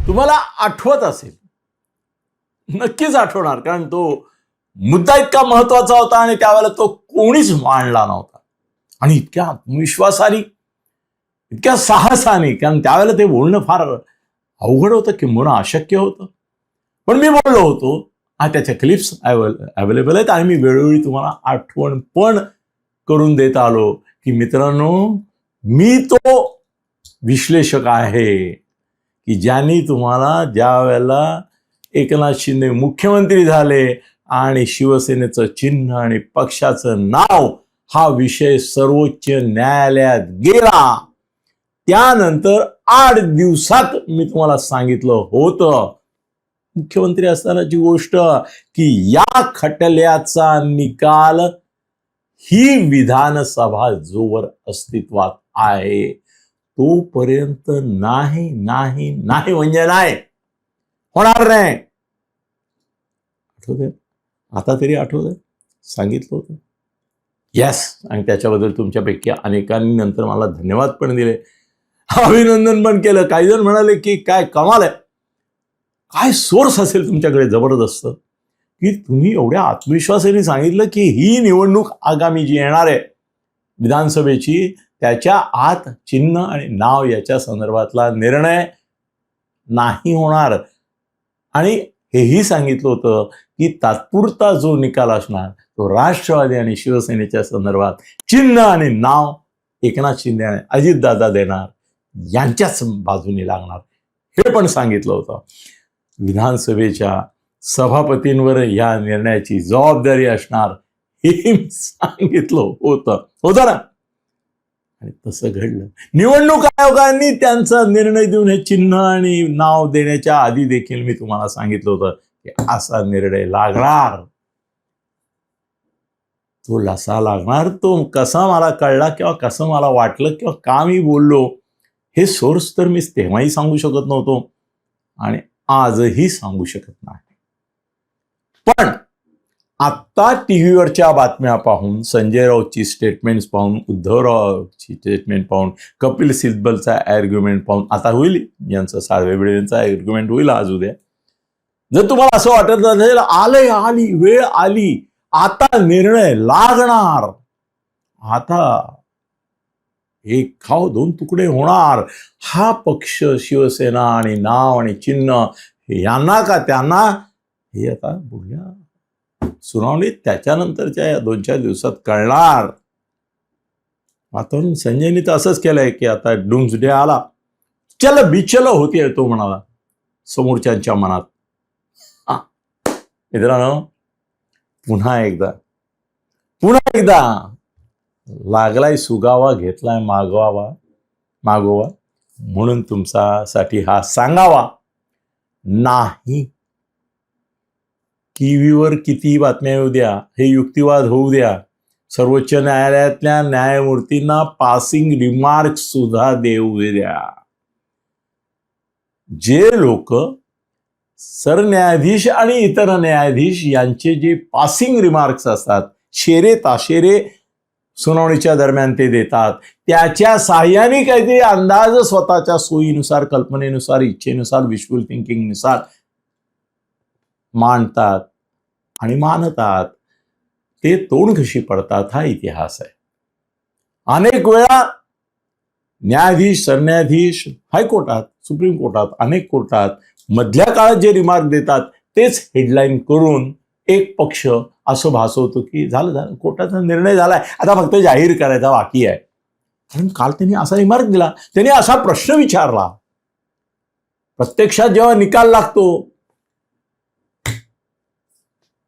तुम्हाला आठवत असेल, नक्कीच आठवणार, कारण तो मुद्दा इतका महत्वाचा होता आणि त्यावेळेला तो कोणीच मांडला नव्हता. आणि इतक्या आत्मविश्वासाने, इतक्या साहसाने, कारण त्यावेळेला ते बोलणं फार अवघड होतं, किंबहुना अशक्य होतं. पण मी बोललो होतो. त्याच्या क्लिप्स अवेलेबल आहेत आणि मी वेळोवेळी तुम्हाला आठवण पण करून देत आलो की मित्रांनो, मी तो विश्लेषक आहे की ज्यांनी तुम्हाला ज्या वेळेला एकनाथ शिंदे मुख्यमंत्री झाले आणि शिवसेनेचं चिन्ह आणि पक्षाचं नाव हा विषय सर्वोच्च न्यायालयात गेला, त्यानंतर 8 दिवसात मी तुम्हाला सांगितलं होतं, मुख्यमंत्री असतानाची गोष्ट, की या खटल्याचा निकाल ही विधानसभा जोवर अस्तित्वात आहे तोपर्यंत नाही नाही नाही म्हणजे नाही होणार नाही. आठवतंय? आता तरी आठवतंय? सांगितलं होतं. येस. आणि त्याच्याबद्दल तुमच्यापैकी अनेकांनी नंतर मला धन्यवाद पण दिले, अभिनंदन पण केलं. काही जण म्हणाले की काय कमाल आहे, काय सोर्स असेल तुमच्याकडे जबरदस्त की तुम्ही एवढ्या आत्मविश्वासाने सांगितलं की ही निवडणूक आगामी जी येणार आहे विधानसभेची, त्याच्या आत चिन्ह आणि नाव याच्या संदर्भातला निर्णय नाही होणार. आणि हेही सांगितलं होतं की तात्पुरता जो निकाल असणार तो राष्ट्रवादी आणि शिवसेनेच्या संदर्भात चिन्ह आणि नाव एकनाथ शिंदे आणि अजितदादा देणार, यांच्याच बाजूने लागणार, हे पण सांगितलं होतं. विधानसभेच्या सभापतींवर या निर्णयाची जबाबदारी असणार हे मी सांगितलं होतं ना. आणि तसं घडलं. निवडणूक आयोगाने त्यांचा निर्णय देऊन हे चिन्ह आणि नाव देण्याच्या आधी देखील मी तुम्हाला सांगितलं होतं की असा निर्णय लागणार. तो लसा लागणार. तो कसा मला कळला किंवा कसं मला वाटलं किंवा का मी बोललो हे सोर्स तर मी तेव्हाही सांगू शकत नव्हतो आणि आजही सांगू शकत नाही. पण आत्ता टीव्हीवरच्या बातम्या पाहून, संजय राऊतची स्टेटमेंट्स पाहून, उद्धवरावची स्टेटमेंट पाहून, कपिल सिब्बलचा आर्ग्युमेंट पाहून, आता होईल यांचं साळवेबेडेंचा आर्ग्युमेंट होईल आज उद्या. जर तुम्हाला असं वाटत असेल आली वेळ आली, आता निर्णय लागणार, आता एक खाव दोन तुकडे होणार, हा पक्ष शिवसेना आणि नाव आणि चिन्ह यांना का त्यांना, हे आता बोलल्या सुनावणीत त्याच्यानंतरच्या या 2-4 दिवसात कळणार. वातावरण संजयनी तर असंच केलंय की आता डूम्सडे आला, चल बिचल होती तो म्हणाला समोरच्यांच्या मनात. मित्रांनो, पुन्हा एकदा लागलाय सुगावा, घेतलाय मागोवा, म्हणून तुमच्यासाठी हा सांगावा नाही. टीव्हीवर किती बातम्या येऊ द्या, हे युक्तिवाद होऊ द्या, सर्वोच्च न्यायालयातल्या न्यायमूर्तींना पासिंग रिमार्क सुद्धा देऊ द्या. जे लोक सरन्यायाधीश आणि इतर न्यायाधीश यांचे जे पासिंग रिमार्क्स असतात, शेरे ताशेरे सुनावणीच्या दरम्यान ते देतात, त्याच्या साह्याने काहीतरी अंदाज स्वतःच्या सोयीनुसार, कल्पनेनुसार, इच्छेनुसार, विशफुल थिंकिंगनुसार मांडतात आणि मानतात, ते तोंडघशी पडतात, हा इतिहास आहे. अनेक वेळा न्यायाधीश, सरन्यायाधीश हायकोर्टात, सुप्रीम कोर्टात, अनेक कोर्टात मधल्या काळात जे रिमार्क देतात तेच हेडलाईन करून एक पक्ष असं भासवतो की झालं कोर्टाचा निर्णय झालाय, आता फक्त जाहीर करायचा बाकी आहे. कारण काल त्यांनी असा रिमार्क दिला, त्यांनी असा प्रश्न विचारला. प्रत्यक्षात जेव्हा निकाल लागतो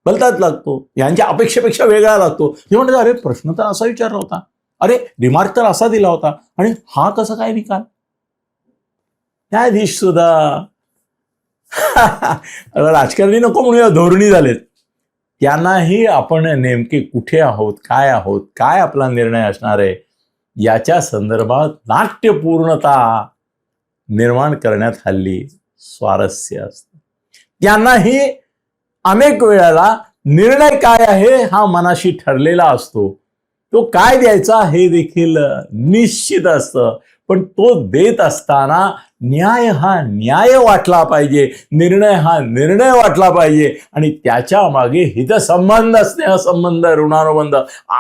भलताच लागतो, यांच्या अपेक्षेपेक्षा वेगळा लागतो. हे म्हणतात अरे प्रश्न तर असा विचारला होता, अरे रिमार्क तर असा दिला होता, आणि हा कसा काय निकाल. न्यायाधीश सुद्धा राजकारणी नको म्हणूया, धोरणी झालेत. त्यांनाही आपण नेमके कुठे आहोत, काय आपला निर्णय असणार आहे याच्या संदर्भात नाट्यपूर्णता निर्माण करण्यात हल्ली स्वारस्य असतं. त्यांनाही अनेक वेळेला निर्णय काय आहे हा मनाशी ठरलेला असतो, तो काय द्यायचा हे देखील निश्चित असतं, पण तो देत असताना न्याय हा न्याय वाटला पाहिजे, निर्णय हा निर्णय वाटला पाहिजे, आणि त्याच्या मागे हितसंबंध, स्नेहसंबंध, ऋणानुबंध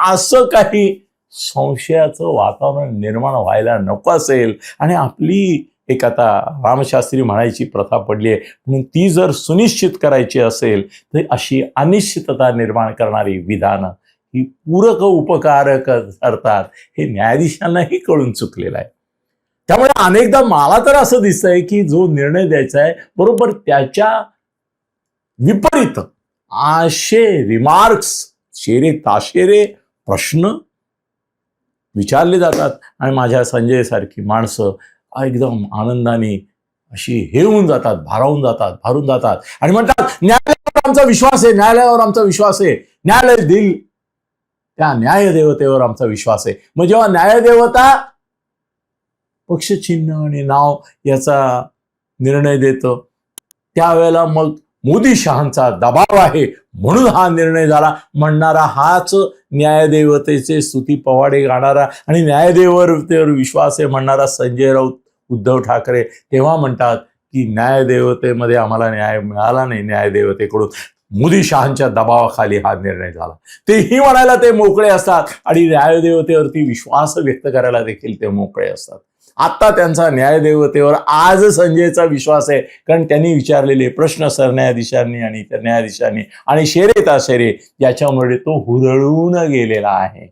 असं काही संशयाचं वातावरण निर्माण व्हायला नको असेल. आणि आपली एक आता रामशास्त्री म्हणायची प्रथा पडली आहे, म्हणून ती जर सुनिश्चित करायची असेल तर अशी अनिश्चितता निर्माण करणारी विधानं ही पूरक उपकारक ठरतात, हे न्यायाधीशांनाही कळून चुकलेलं आहे. त्यामुळे अनेकदा मला तर असं दिसतंय की जो निर्णय द्यायचा आहे बरोबर त्याच्या विपरीत असे रिमार्क्स, शेरे ताशेरे प्रश्न विचारले जातात, आणि माझ्या संजय सारखी माणसं एकदम आनंदाने अशी हे होऊन जातात, भारून जातात आणि म्हणतात न्यायालयावर आमचा विश्वास आहे, न्यायालयावर आमचा विश्वास आहे, न्यायालय देईल, त्या न्यायदेवतेवर आमचा विश्वास आहे. मग जेव्हा न्यायदेवता पक्षचिन्ह आणि नाव याचा निर्णय देतं त्यावेळेला मग मोदी शहांचा दबाव आहे म्हणून हा निर्णय झाला म्हणणारा हाच न्यायदेवतेचे स्तुती पवाडे गाणारा आणि न्यायदेवतेवर विश्वास आहे म्हणणारा संजय राऊत, उद्धव ठाकरे तेव्हा म्हणतात की न्यायदेवतेमध्ये आम्हाला न्याय मिळाला नाही, न्यायदेवतेकडून मोदी शहांच्या दबावाखाली हा निर्णय झाला. तेही म्हणायला ते मोकळे असतात आणि न्यायदेवतेवरती विश्वास व्यक्त करायला देखील ते मोकळे असतात. आता त्यांचा न्यायदेवतेवर आज संजयचा विश्वास आहे, कारण त्यांनी विचारलेले प्रश्न सरन्यायाधीशांनी आणि इतर न्यायाधीशांनी आणि शेरे ताशेरे याच्यामुळे तो हुरळून गेलेला आहे.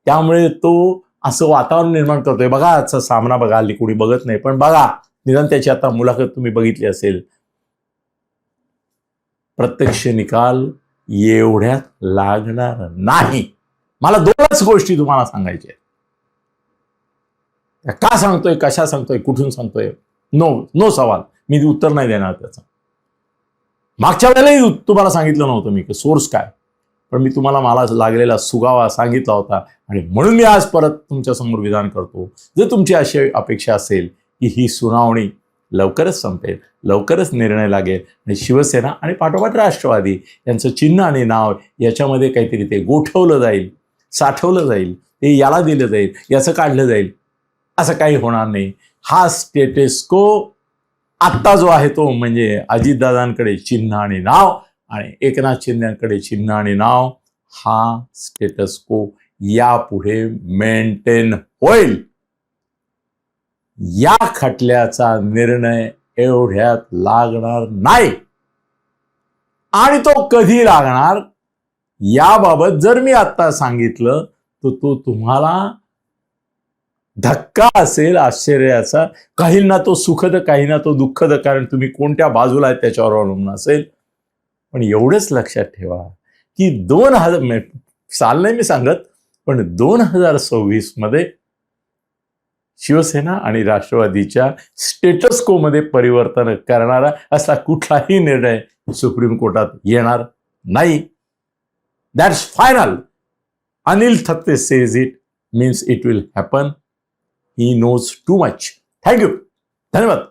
त्यामुळे तो असं वातावरण निर्माण करतोय. बघा आजचा सामना बघा, हल्ली कोणी बघत नाही, पण बघा निदान त्याची आता मुलाखत तुम्ही बघितली असेल. प्रत्यक्ष निकाल एवढ्यात लागणार नाही. मला दोनच गोष्टी तुम्हाला सांगायच्या आहेत. का सांगतोय, कशा सांगतोय, कुठून सांगतोय, नो सवाल, मी उत्तर नाही देणार त्याचं. मागच्या वेळेलाही तुम्हाला सांगितलं नव्हतं मी की सोर्स काय, पण मी तुम्हाला मला लागलेला सुगावा सांगितला होता आणि म्हणून मी आज परत तुमच्या समोर विधान करतो. जर तुमची अशी अपेक्षा असेल की ही सुनावणी लवकरच संपेल, लवकरच निर्णय लागेल आणि शिवसेना आणि पाठोपाठ राष्ट्रवादी यांचं चिन्ह आणि नाव याच्यामध्ये काहीतरी ते गोठवलं जाईल, साठवलं जाईल, ते याला दिलं जाईल, याचं काढलं जाईल, असं काही होणार नाही. हा स्टेटस को आत्ता जो आहे तो म्हणजे अजितदादांकडे चिन्ह आणि नाव आणि एकनाथ शिंदेकडे चिन्ह आणि नाव, हा स्टेटस को यापुढे मेंटेन होईल. या खटल्याचा निर्णय एवढ्यात लागणार नाही आणि तो कधी लागणार याबाबत जर मी आता सांगितलं तर तो तुम्हाला धक्का असेल, आश्चर्याचा. काहींना तो सुखद, काहींना तो दुःखद, कारण तुम्ही कोणत्या बाजूला आहे त्याच्यावर अवलंबून असेल. पण एवढंच लक्षात ठेवा की 2000 साल नाही मी सांगत, पण 2026 मध्ये शिवसेना आणि राष्ट्रवादीच्या स्टेटस को मध्ये परिवर्तन करणारा असा कुठलाही निर्णय सुप्रीम कोर्टात येणार नाही. That's final. Anil Thatte says it means it will happen. He knows too much. Thank you. धन्यवाद.